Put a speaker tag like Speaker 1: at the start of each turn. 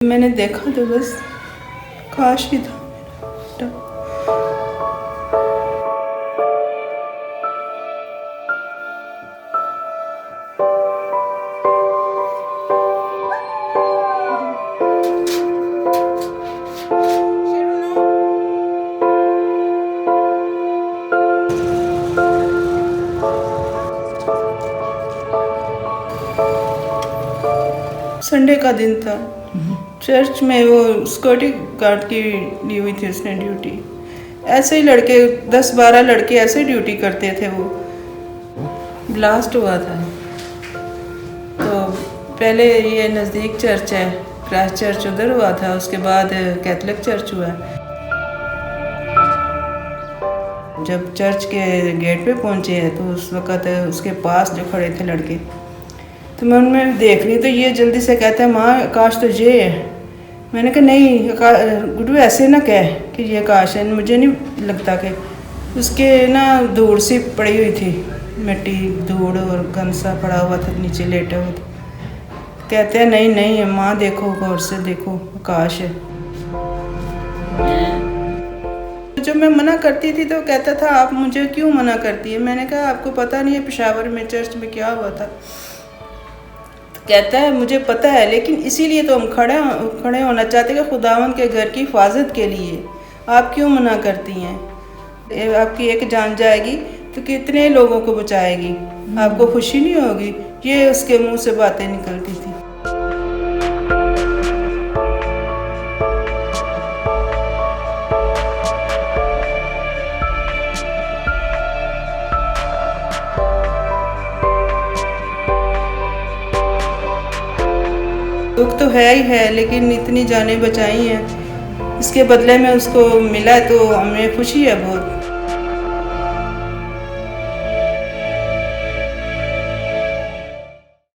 Speaker 1: मैंने देखा तो बस काश ही था मेरा। संडे का दिन था। चर्च में वो सिक्योरिटी गार्ड की ली हुई थी उसने ड्यूटी। ऐसे ही लड़के 10-12 लड़के ऐसे ड्यूटी करते थे। वो ब्लास्ट हुआ था। तो पहले ये नज़दीक चर्च है, क्राइस्ट चर्च, उधर हुआ था। उसके बाद कैथोलिक चर्च हुआ। जब चर्च के गेट पे पहुंचे हैं तो उस वक़्त उसके पास जो खड़े थे लड़के, तो मैं उनमें देख रही तो ये जल्दी से कहता है, माँ आकाश तो ये है। मैंने कहा नहीं गुड्डू ऐसे ना कह कि ये आकाश है, मुझे नहीं लगता कि उसके ना धूड़ सी पड़ी हुई थी, मिट्टी धूड़ और गंदा पड़ा हुआ था, नीचे लेटा हुआ था। कहते हैं नहीं नहीं माँ देखो गौर से देखो आकाश है। जब मैं मना करती थी तो कहता था आप मुझे क्यों मना करती है। मैंने कहा आपको पता नहीं है पेशावर में चर्च में क्या हुआ था। कहता है मुझे पता है, लेकिन इसीलिए तो हम खड़े होना चाहते हैं कि खुदावंद के घर की हिफाजत के लिए। आप क्यों मना करती हैं? आपकी एक जान जाएगी तो कितने लोगों को बचाएगी, आपको खुशी नहीं होगी? ये उसके मुंह से बातें निकलती थी। दुख तो है ही है, लेकिन इतनी जानें बचाई हैं, इसके बदले में उसको मिला तो हमें खुशी है बहुत।